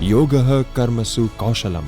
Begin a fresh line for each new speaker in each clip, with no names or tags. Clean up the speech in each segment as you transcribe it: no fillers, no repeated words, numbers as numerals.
Yogah Karmasu Kaushalam.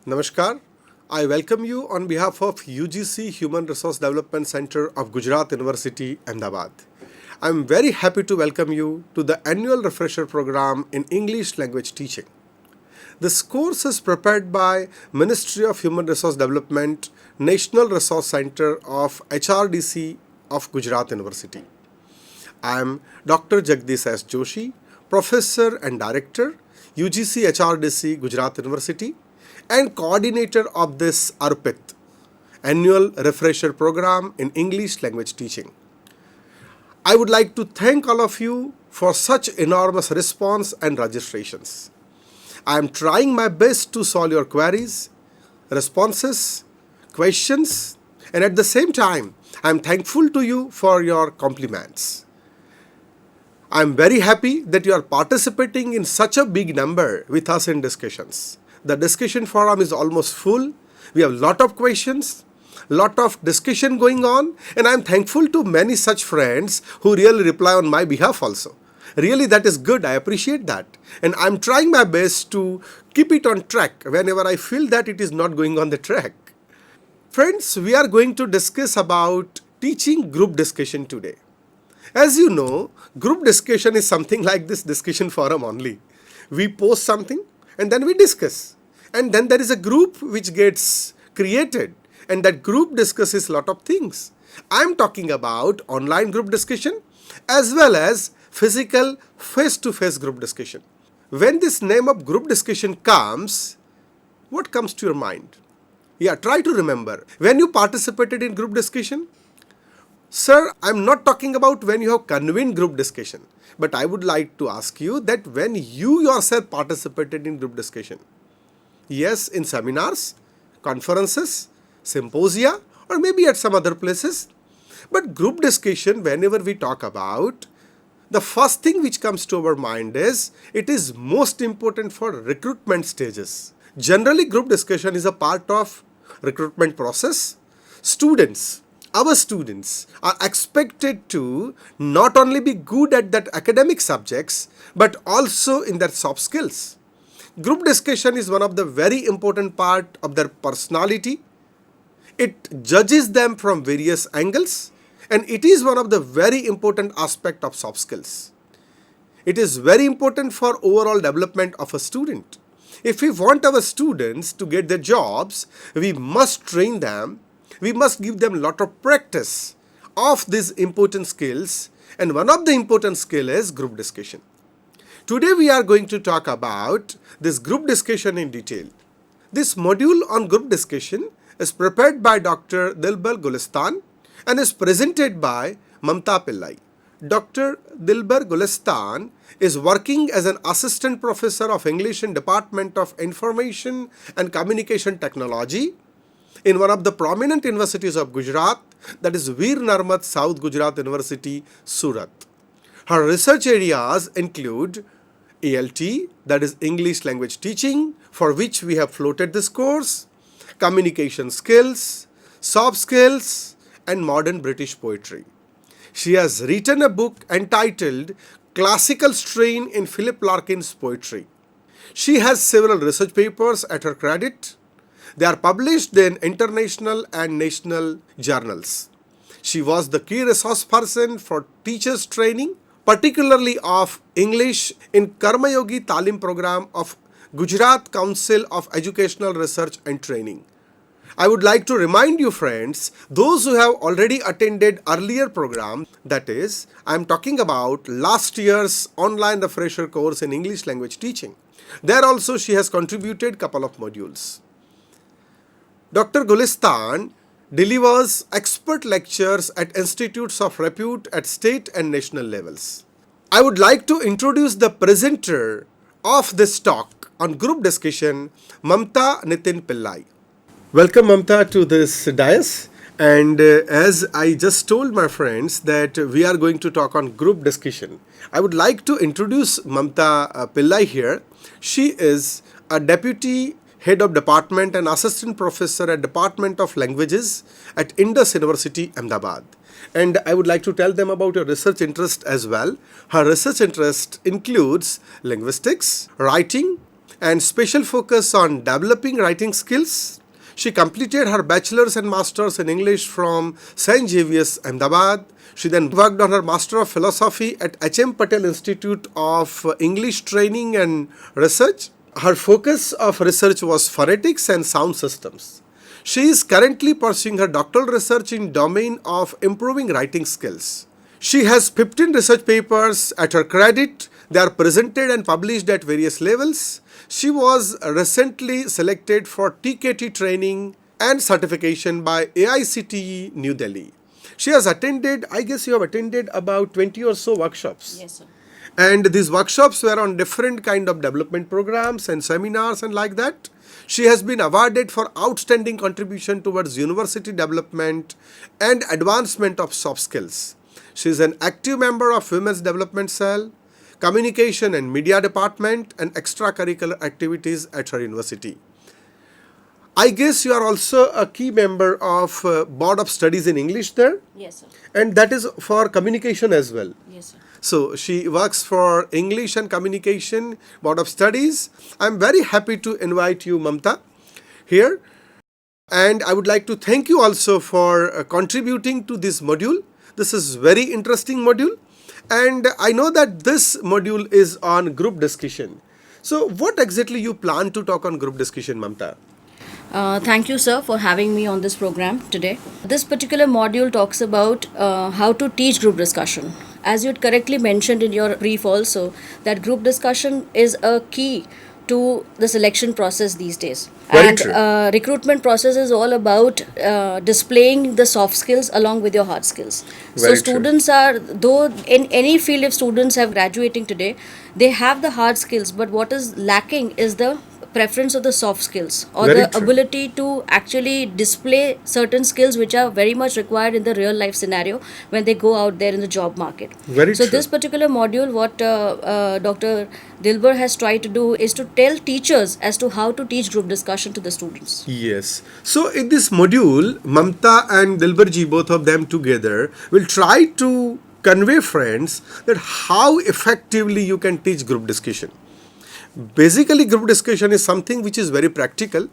Namaskar. I welcome you on behalf of UGC Human Resource Development Center of Gujarat University, Ahmedabad. I am very happy to welcome you to the annual refresher program in English language teaching. This course is prepared by Ministry of Human Resource Development, National Resource Center of HRDC of Gujarat University. I am Dr. Jagdish S. Joshi, Professor and Director, UGC HRDC Gujarat University, and coordinator of this ARPIT, Annual Refresher Program in English Language Teaching. I would like to thank all of you for such enormous response and registrations. I am trying my best to solve your queries, responses, questions, and at the same time, I am thankful to you for your compliments. I am very happy that you are participating in such a big number with us in discussions. The discussion forum is almost full. We have a lot of questions, lot of discussion going on, and I am thankful to many such friends who really reply on my behalf also. Really, that is good. I appreciate that. And I am trying my best to keep it on track whenever I feel that it is not going on the track. Friends, we are going to discuss about teaching group discussion today. As you know, group discussion is something like this discussion forum only. We post something and then we discuss. And then there is a group which gets created and that group discusses a lot of things. I am talking about online group discussion as well as physical face-to-face group discussion. When this name of group discussion comes, what comes to your mind? Yeah, try to remember. When you participated in group discussion, sir, I am not talking about when you have convened group discussion, but I would like to ask you that when you yourself participated in group discussion, yes, in seminars, conferences, symposia, or maybe at some other places, but group discussion, whenever we talk about, the first thing which comes to our mind is it is most important for recruitment stages. Generally, group discussion is a part of recruitment process. Our students are expected to not only be good at that academic subjects, but also in their soft skills. Group discussion is one of the very important part of their personality. It judges them from various angles, and it is one of the very important aspect of soft skills. It is very important for overall development of a student. If we want our students to get their jobs, we must train them. We must give them a lot of practice of these important skills, and one of the important skill is group discussion. Today we are going to talk about this group discussion in detail. This module on group discussion is prepared by Dr. Dilbar Gulistan and is presented by Mamta Pillai. Dr. Dilbar Gulistan is working as an assistant professor of English in Department of Information and Communication Technology in one of the prominent universities of Gujarat, that is Veer Narmad South Gujarat University, Surat. Her research areas include ALT, that is English language teaching, for which we have floated this course, communication skills, soft skills, and modern British poetry. She has written a book entitled Classical Strain in Philip Larkin's Poetry. She has several research papers at her credit. They are published in international and national journals. She was the key resource person for teachers training, particularly of English in Karma Yogi Talim program of Gujarat Council of Educational Research and Training. I would like to remind you friends, those who have already attended earlier program, that is, I am talking about last year's online refresher course in English language teaching. There also she has contributed couple of modules. Dr. Gulistan delivers expert lectures at institutes of repute at state and national levels. I would like to introduce the presenter of this talk on group discussion, Mamta Nitin Pillai. Welcome, Mamta, to this dais. And as I just told my friends that we are going to talk on group discussion, I would like to introduce Mamta Pillai here. She is a deputy head of department and assistant professor at Department of Languages at Indus University, Ahmedabad. And I would like to tell them about her research interest as well. Her research interest includes linguistics, writing, and special focus on developing writing skills. She completed her bachelor's and master's in English from St. Xavier's, Ahmedabad. She then worked on her Master of Philosophy at H.M. Patel Institute of English Training and Research. Her focus of research was phonetics and sound systems. She is currently pursuing her doctoral research in domain of improving writing skills. She has 15 research papers at her credit. They are presented and published at various levels. She was recently selected for TKT training and certification by AICTE New Delhi. She has attended, I guess you have attended about 20 or so workshops.
Yes, sir.
And these workshops were on different kind of development programs and seminars and like that. She has been awarded for outstanding contribution towards university development and advancement of soft skills. She is an active member of Women's Development Cell, Communication and Media Department, and extracurricular activities at her university. I guess you are also a key member of Board of Studies in English there,
Yes, sir.
and that is for communication as well.
Yes, sir.
So she works for English and Communication Board of Studies. I'm very happy to invite you, Mamta, here. And I would like to thank you also for contributing to this module. This is very interesting module. And I know that this module is on group discussion. So what exactly you plan to talk on group discussion, Mamta?
Thank you, sir, for having me on this program today. This particular module talks about how to teach group discussion. As you had correctly mentioned in your brief also, that group discussion is a key to the selection process these days.
Very
And
true.
Recruitment process is all about displaying the soft skills along with your hard skills.
Very
So
true.
students are, though in any field if students have graduating today, they have the hard skills, but what is lacking is the preference of the soft skills or
Very
the
true.
ability to actually display certain skills which are very much required in the real life scenario when they go out there in the job market.
Very
So
true.
this particular module, what Dr. Dilbar has tried to do is to tell teachers as to how to teach group discussion to the students.
Yes. So in this module, Mamta and Dilbarji, both of them together, will try to convey friends that how effectively you can teach group discussion. Basically, group discussion is something which is very practical.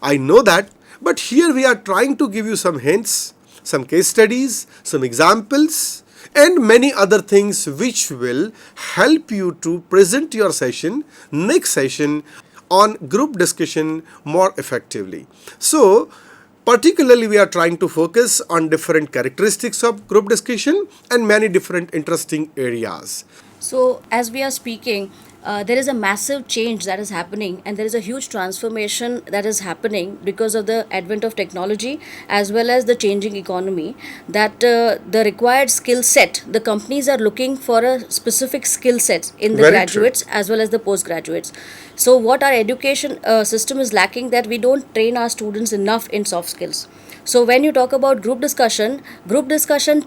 I know that, but here we are trying to give you some hints, some case studies, some examples, and many other things which will help you to present your session, next session, on group discussion more effectively. So, particularly we are trying to focus on different characteristics of group discussion and many different interesting areas.
So, as we are speaking, there is a massive change that is happening, and there is a huge transformation that is happening because of the advent of technology as well as the changing economy. That the required skill set, the companies are looking for a specific skill set in the
Very true.
graduates as well as the postgraduates. So, what our education system is lacking, that we don't train our students enough in soft skills. So when you talk about group discussion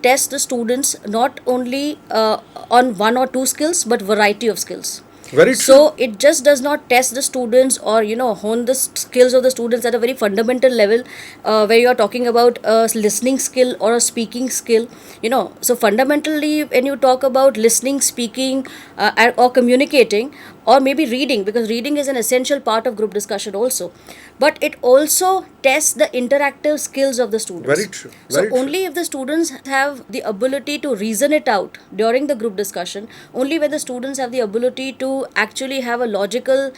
tests the students not only on one or two skills but variety of skills.
Very true.
So it just does not test the students or hone the skills of the students at a very fundamental level, where you are talking about a listening skill or a speaking skill. So fundamentally, when you talk about listening, speaking, or communicating, or maybe reading, because reading is an essential part of group discussion also, but it also tests the interactive skills of the students.
Very true.
So
Very true.
only if the students have the ability to reason it out during the group discussion, only when the students have the ability to actually have a logical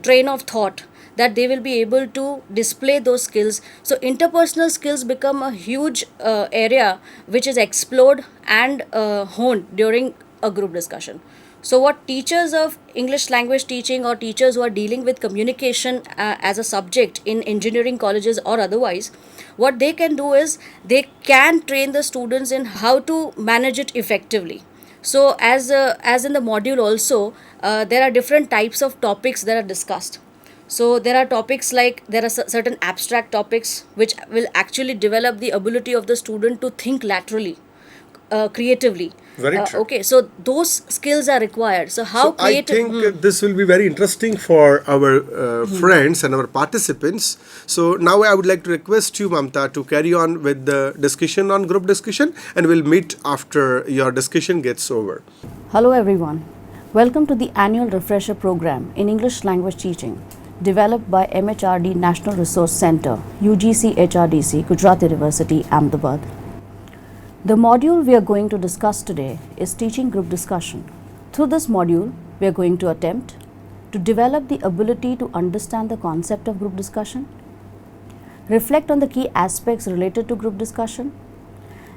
train of thought, that they will be able to display those skills. So interpersonal skills become a huge area which is explored and honed during a group discussion. So what teachers of English language teaching or teachers who are dealing with communication as a subject in engineering colleges or otherwise, what they can do is they can train the students in how to manage it effectively. So as in the module also, there are different types of topics that are discussed. So there are topics like there are certain abstract topics which will actually develop the ability of the student to think laterally, creatively.
Very true.
Okay, so those skills are required. So how
So I think this will be very interesting for our friends and our participants. So now I would like to request you, Mamta, to carry on with the discussion on group discussion, and we'll meet after your discussion gets over.
Hello everyone. Welcome to the annual refresher program in English language teaching developed by MHRD National Resource Center, UGC HRDC, Gujarat University, Ahmedabad. The module we are going to discuss today is teaching group discussion. Through this module, we are going to attempt to develop the ability to understand the concept of group discussion, reflect on the key aspects related to group discussion,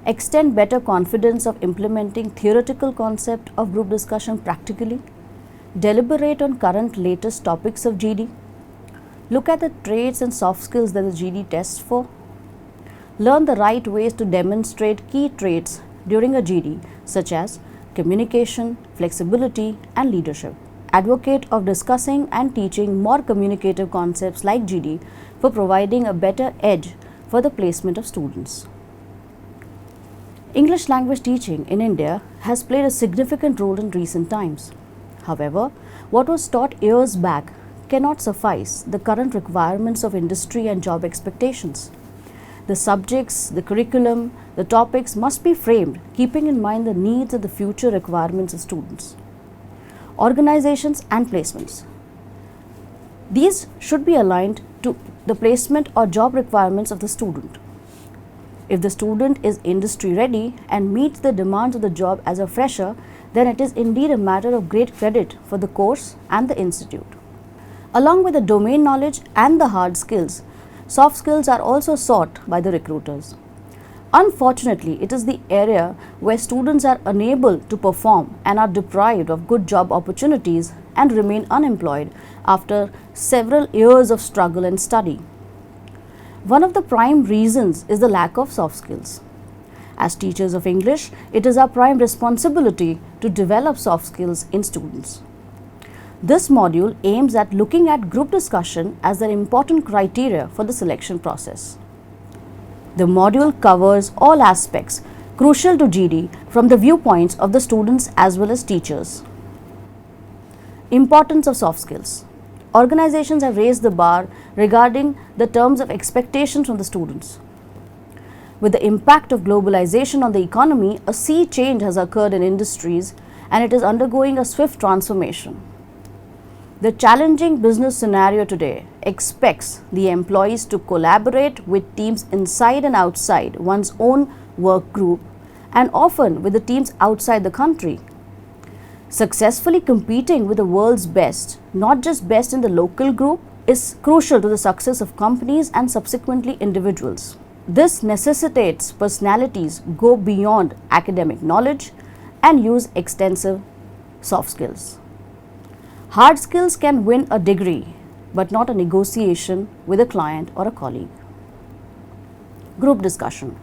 extend better confidence of implementing theoretical concept of group discussion practically, deliberate on current latest topics of GD, look at the traits and soft skills that the GD tests for, learn the right ways to demonstrate key traits during a GD such as communication, flexibility and leadership. Advocate of discussing and teaching more communicative concepts like GD for providing a better edge for the placement of students. English language teaching in India has played a significant role in recent times. However, what was taught years back cannot suffice the current requirements of industry and job expectations. The subjects, the curriculum, the topics must be framed keeping in mind the needs and the future requirements of students. Organizations and placements. These should be aligned to the placement or job requirements of the student. If the student is industry ready and meets the demands of the job as a fresher, then it is indeed a matter of great credit for the course and the institute. Along with the domain knowledge and the hard skills, soft skills are also sought by the recruiters. Unfortunately, it is the area where students are unable to perform and are deprived of good job opportunities and remain unemployed after several years of struggle and study. One of the prime reasons is the lack of soft skills. As teachers of English, it is our prime responsibility to develop soft skills in students. This module aims at looking at group discussion as an important criteria for the selection process. The module covers all aspects crucial to GD from the viewpoints of the students as well as teachers. Importance of soft skills. Organizations have raised the bar regarding the terms of expectations from the students. With the impact of globalization on the economy, a sea change has occurred in industries and it is undergoing a swift transformation. The challenging business scenario today expects the employees to collaborate with teams inside and outside one's own work group and often with the teams outside the country. Successfully competing with the world's best, not just best in the local group, is crucial to the success of companies and subsequently individuals. This necessitates personalities go beyond academic knowledge and use extensive soft skills. Hard skills can win a degree, but not a negotiation with a client or a colleague. Group discussion.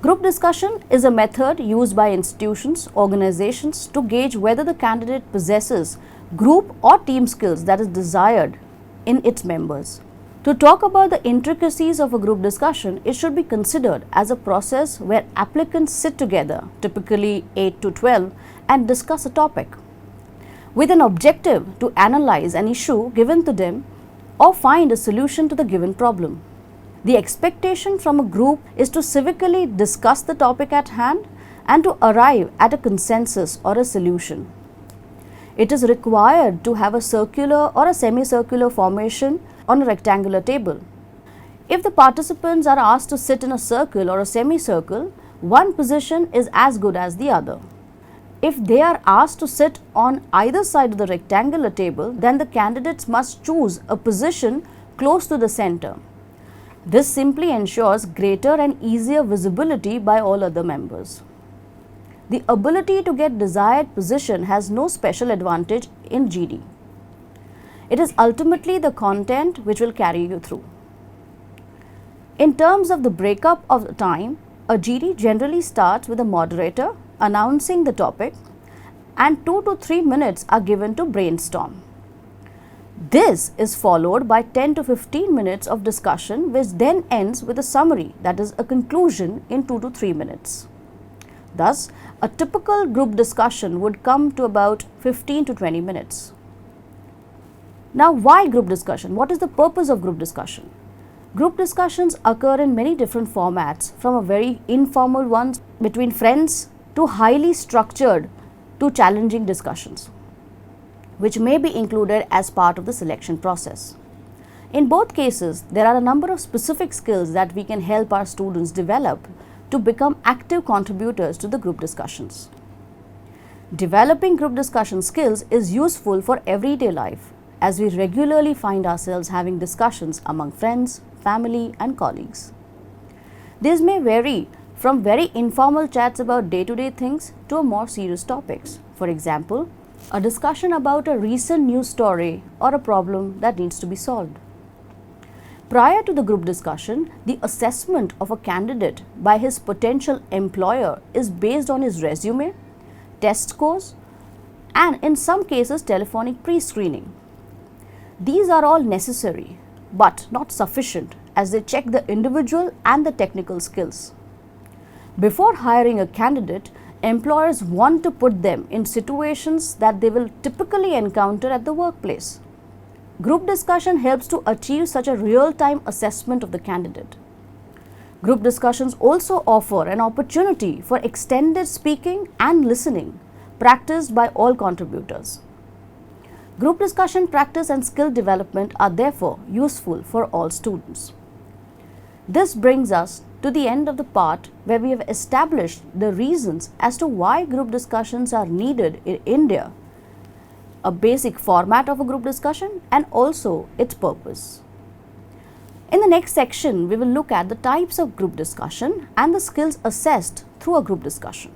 Group discussion is a method used by institutions, organizations to gauge whether the candidate possesses group or team skills that is desired in its members. To talk about the intricacies of a group discussion, it should be considered as a process where applicants sit together, typically 8 to 12, and discuss a topic, with an objective to analyze an issue given to them or find a solution to the given problem. The expectation from a group is to civically discuss the topic at hand and to arrive at a consensus or a solution. It is required to have a circular or a semicircular formation on a rectangular table. If the participants are asked to sit in a circle or a semicircle, one position is as good as the other. If they are asked to sit on either side of the rectangular table, then the candidates must choose a position close to the center. This simply ensures greater and easier visibility by all other members. The ability to get desired position has no special advantage in GD. It is ultimately the content which will carry you through. In terms of the breakup of the time, a GD generally starts with a moderator, announcing the topic, and 2 to 3 minutes are given to brainstorm. This is followed by 10 to 15 minutes of discussion, which then ends with a summary, that is a conclusion, in 2 to 3 minutes. Thus, a typical group discussion would come to about 15 to 20 minutes. Now, why group discussion? What is the purpose of group discussion? Group discussions occur in many different formats, from a very informal ones between friends to highly structured to challenging discussions, which may be included as part of the selection process. In both cases, there are a number of specific skills that we can help our students develop to become active contributors to the group discussions. Developing group discussion skills is useful for everyday life, as we regularly find ourselves having discussions among friends, family and colleagues. These may vary from very informal chats about day-to-day things to more serious topics. For example, a discussion about a recent news story or a problem that needs to be solved. Prior to the group discussion, the assessment of a candidate by his potential employer is based on his resume, test scores, and in some cases telephonic pre-screening. These are all necessary but not sufficient, as they check the individual and the technical skills. Before hiring a candidate, employers want to put them in situations that they will typically encounter at the workplace. Group discussion helps to achieve such a real-time assessment of the candidate. Group discussions also offer an opportunity for extended speaking and listening, practiced by all contributors. Group discussion practice and skill development are therefore useful for all students. This brings us to the end of the part where we have established the reasons as to why group discussions are needed in India, a basic format of a group discussion, and also its purpose. In the next section, we will look at the types of group discussion and the skills assessed through a group discussion.